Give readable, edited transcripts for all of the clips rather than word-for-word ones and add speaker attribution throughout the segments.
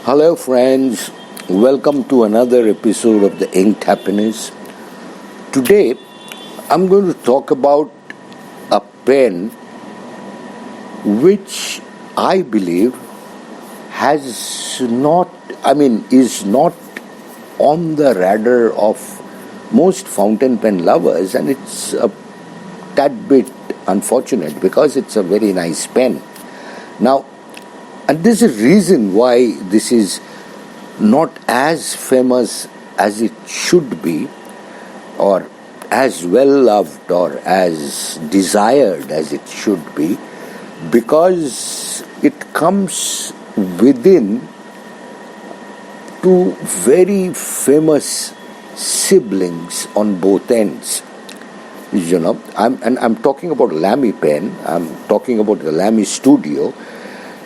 Speaker 1: Hello friends, welcome to another episode of the Inked Happiness. Today I'm going to talk about a pen which I believe is not on the radar of most fountain pen lovers, and it's a tad bit unfortunate because it's a very nice pen. Now, and there's a reason why this is not as famous as it should be, or as well loved, or as desired as it should be, because it comes within two very famous siblings on both ends. I'm talking about LAMY pen. I'm talking about the LAMY Studio.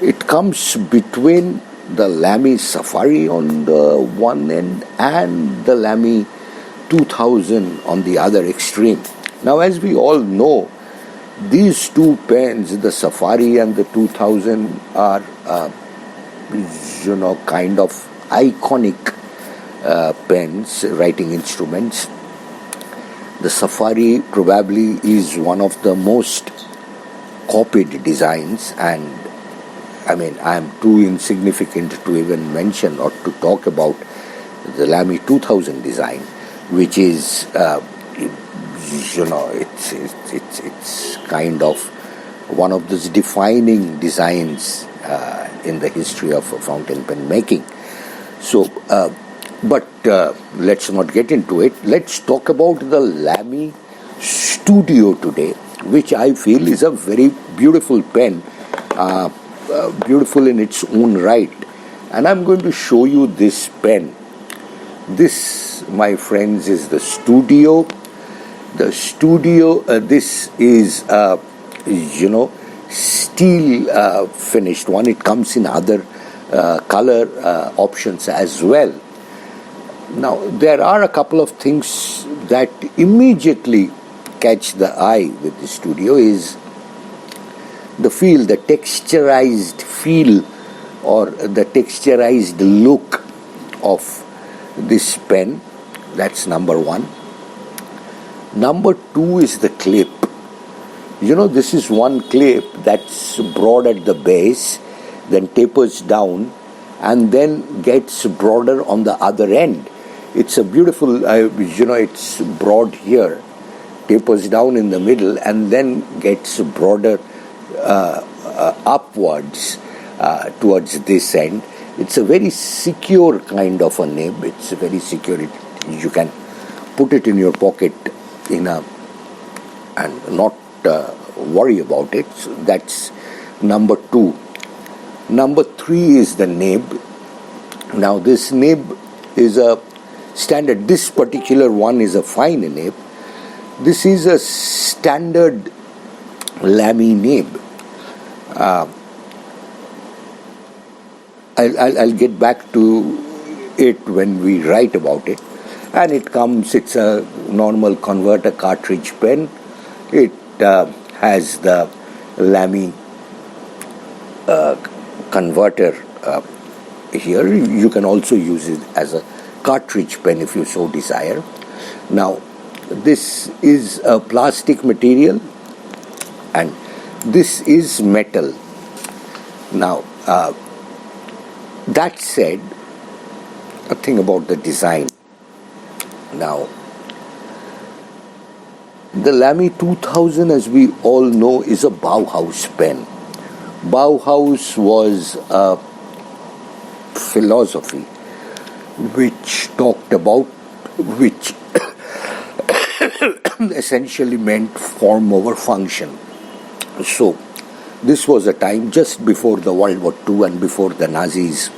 Speaker 1: It comes between the LAMY Safari on the one end and the LAMY 2000 on the other extreme. Now, as we all know, these two pens, the Safari and the 2000, are kind of iconic pens, writing instruments. The Safari probably is one of the most copied designs, and I am too insignificant to even mention or to talk about the LAMY 2000 design, which is, it's kind of one of those defining designs in the history of fountain pen making. So, but let's not get into it. Let's talk about the LAMY Studio today, which I feel is a very beautiful pen. Beautiful in its own right, and I'm going to show you this pen. This, my friends, is the Studio. The Studio, this is steel finished one. It comes in other color options as well. Now, there are a couple of things that immediately catch the eye with the Studio. Is the feel, the texturized feel, or the texturized look of this pen. That's number one. Number two is the clip. This is one clip that's broad at the base, then tapers down, and then gets broader on the other end. It's a beautiful, it's broad here, tapers down in the middle, and then gets broader upwards towards this end. It's a very secure kind of a nib. It's very secure. You can put it in your pocket and not worry about it. So that's number two. Number three is the nib. Now, this nib is a standard. This particular one is a fine nib. This is a standard LAMY nib. I'll get back to it when we write about it. And it's a normal converter cartridge pen. It has the LAMY converter here. You can also use it as a cartridge pen if you so desire. Now, this is a plastic material, and this is metal. Now, that said, a thing about the design. Now, the LAMY 2000, as we all know, is a Bauhaus pen. Bauhaus was a philosophy which essentially meant form over function. So, this was a time just before the World War II and before the Nazis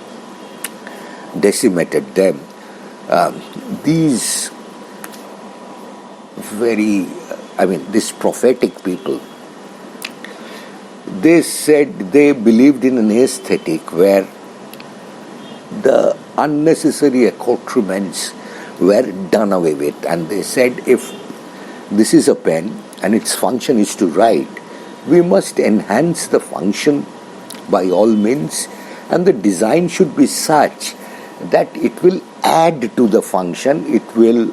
Speaker 1: decimated them. These these prophetic people, they said they believed in an aesthetic where the unnecessary accoutrements were done away with. And they said, if this is a pen and its function is to write, we must enhance the function by all means And the design should be such that it will add to the function, it will,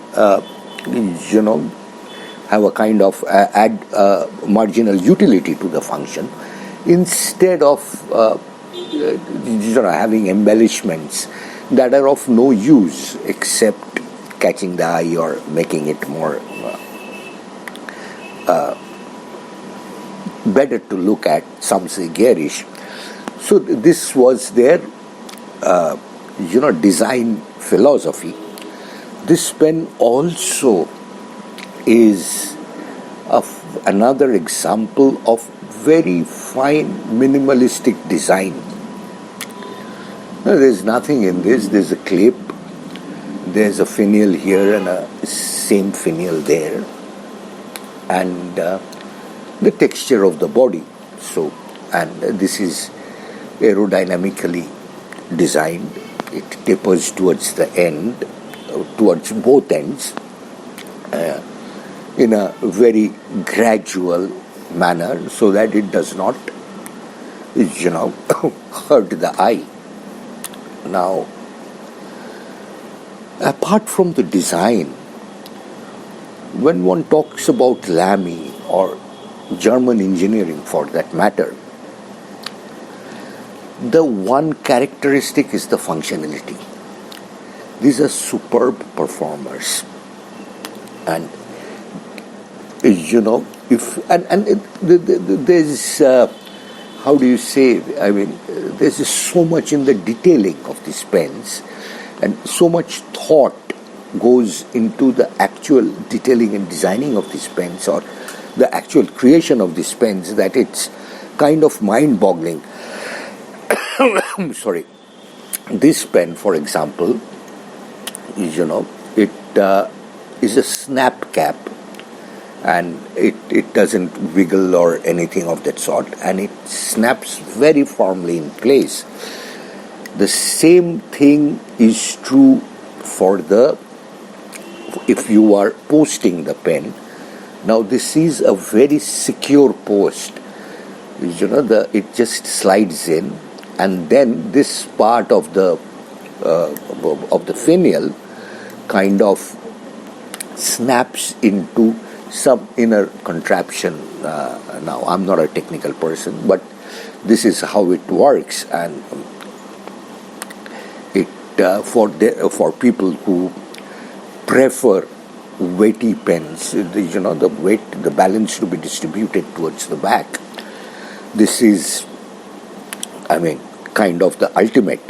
Speaker 1: have a kind of add marginal utility to the function, instead of having embellishments that are of no use except catching the eye or making it more better to look at, some say garish. So this was their design philosophy. This pen also is another example of very fine minimalistic design. Now, there's nothing in this. There's a clip, there's a finial here and a same finial there, and the texture of the body. So, and this is aerodynamically designed. It tapers towards the end, towards both ends, in a very gradual manner, so that it does not, hurt the eye. Now, apart from the design, when one talks about LAMY or German engineering for that matter, the one characteristic is the functionality. These are superb performers, and there's how do you say? I mean, there's so much in the detailing of these pens, and so much thought goes into the actual detailing and designing of these pens, or the actual creation of these pens, that it's kind of mind-boggling. Sorry. This pen, for example, it is a snap cap, and it doesn't wiggle or anything of that sort, and it snaps very firmly in place. The same thing is true for if you are posting the pen. Now, this is a very secure post. It just slides in, and then this part of the finial kind of snaps into some inner contraption. Now, I'm not a technical person, but this is how it works, and it for people who prefer weighty pens, the balance to be distributed towards the back. This is, kind of the ultimate.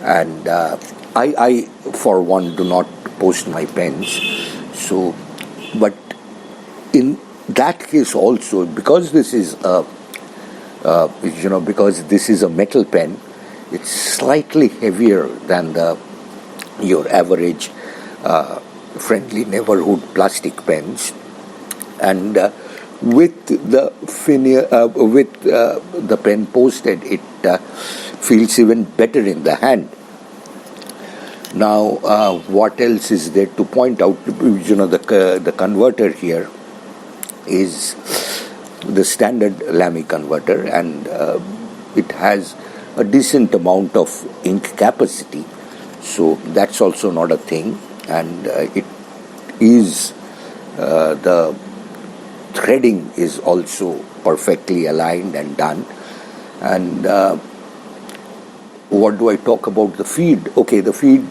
Speaker 1: And I, for one, do not post my pens. So, but in that case also, because this is a metal pen, it's slightly heavier than your average friendly neighborhood plastic pens, and with the pen posted, it feels even better in the hand. Now, what else is there to point out? The converter here is the standard LAMY converter, and it has a decent amount of ink capacity, so that's also not a thing. And it is the threading is also perfectly aligned and done. And what do I talk about? The feed. Okay, the feed,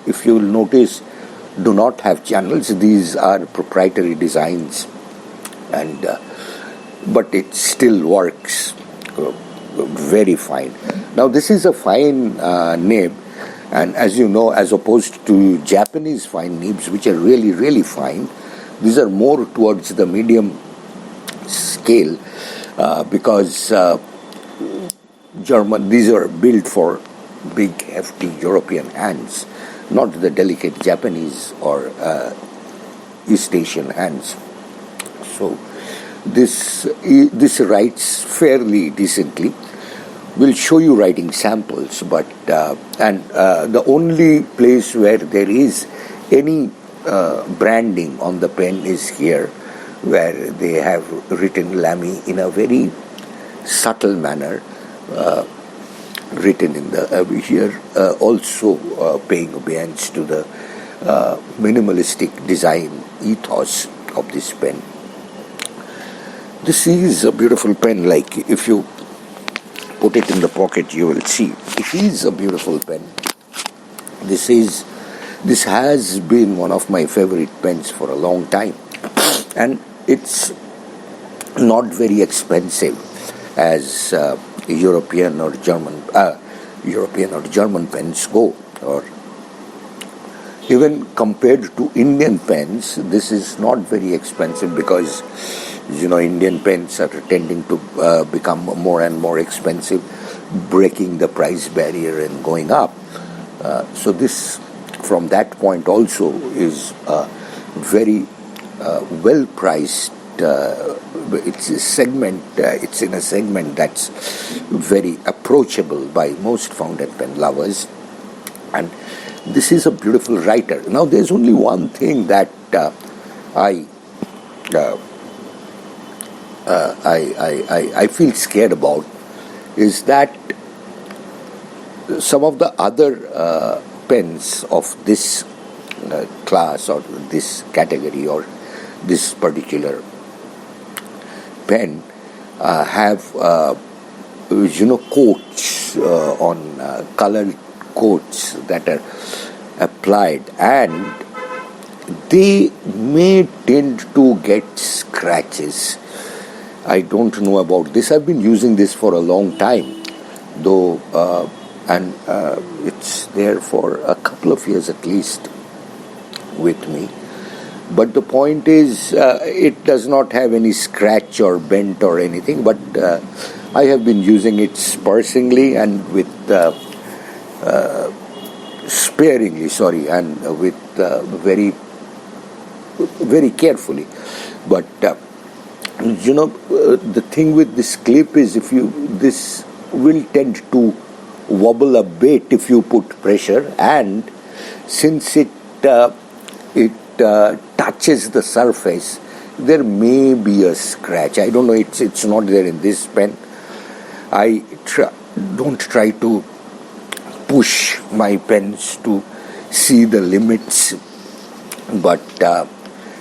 Speaker 1: if you will notice, do not have channels. These are proprietary designs, and but it still works very fine. Now, this is a fine nib, and as you know, as opposed to Japanese fine nibs, which are really, really fine, these are more towards the medium scale, because these are built for big, hefty European hands, not the delicate Japanese or East Asian hands. So this writes fairly decently. We'll show you writing samples, but the only place where there is any branding on the pen is here, where they have written LAMY in a very subtle manner, written in the here also paying obedience to the minimalistic design ethos of this pen. This is a beautiful pen. Like if you put it in the pocket, you will see it is a beautiful pen. This has been one of my favorite pens for a long time, and it's not very expensive as European or German pens go, or even compared to Indian pens. This is not very expensive because Indian pens are tending to become more and more expensive, breaking the price barrier and going up. So this, from that point also, is very well priced. It's a segment. It's in a segment that's very approachable by most fountain pen lovers, and this is a beautiful writer. Now, there's only one thing that I feel scared about, is that some of the other pens of this class or this category or this particular pen have coats on colored coats that are applied, and they may tend to get scratches. I don't know about this. I've been using this for a long time, though, and it's there for a couple of years at least with me. But the point is, it does not have any scratch or bent or anything, but I have been using it sparingly and with sparingly, and with very, very carefully. But the thing with this clip is, this will tend to wobble a bit if you put pressure, and since it touches the surface, there may be a scratch. I don't know. It's not there in this pen. I don't try to push my pens to see the limits, but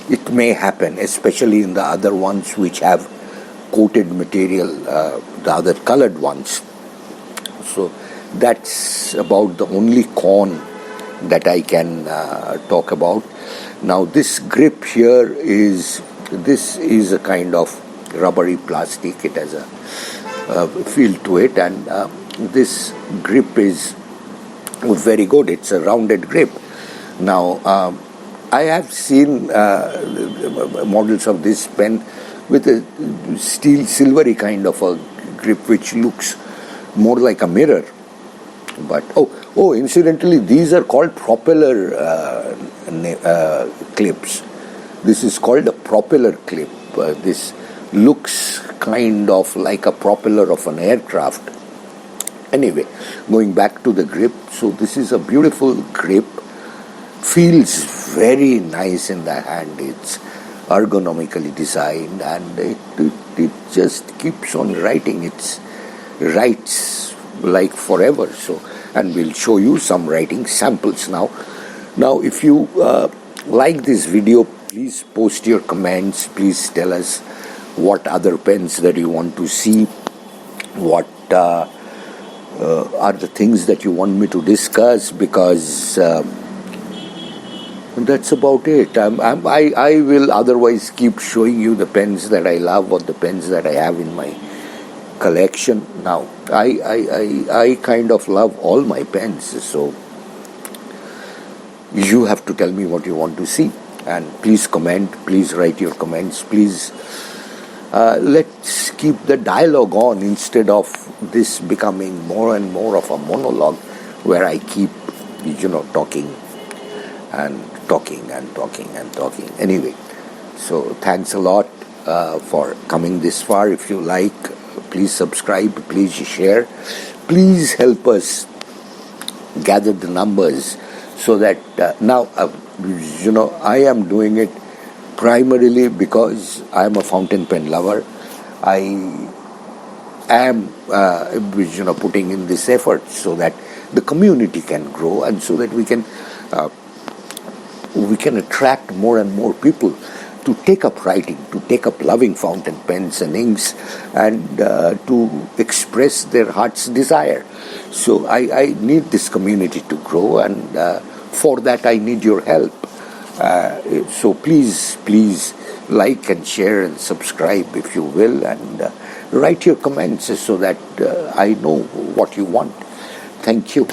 Speaker 1: it may happen, especially in the other ones which have coated material, the other colored ones. So that's about the only con that I can talk about. Now, this grip here is a kind of rubbery plastic. It has a feel to it, and this grip is very good. It's a rounded grip. Now, I have seen models of this pen with a silvery kind of a grip, which looks more like a mirror. But incidentally, these are called propeller clips. This is called a propeller clip. This looks kind of like a propeller of an aircraft. Anyway, going back to the grip, so this is a beautiful grip. Feels very nice in the hand. It's ergonomically designed, and it just keeps on writing. It writes like forever. So, and we'll show you some writing samples now. Now, if you like this video, please post your comments. Please tell us what other pens that you want to see, what are the things that you want me to discuss, because that's about it. I will otherwise keep showing you the pens that I love or the pens that I have in my collection. Now, I kind of love all my pens, so you have to tell me what you want to see. And please comment, please write your comments, please let's keep the dialogue on instead of this becoming more and more of a monologue where I keep, talking and talking and talking and talking. Anyway, so thanks a lot for coming this far. If you like, please subscribe, please share, please help us gather the numbers so that now, I am doing it primarily because I am a fountain pen lover. I am putting in this effort so that the community can grow, and so that we can attract more and more people to take up writing, to take up loving fountain pens and inks, and to express their heart's desire. So I need this community to grow, and for that I need your help. So please like and share and subscribe if you will, and write your comments so that I know what you want. Thank you.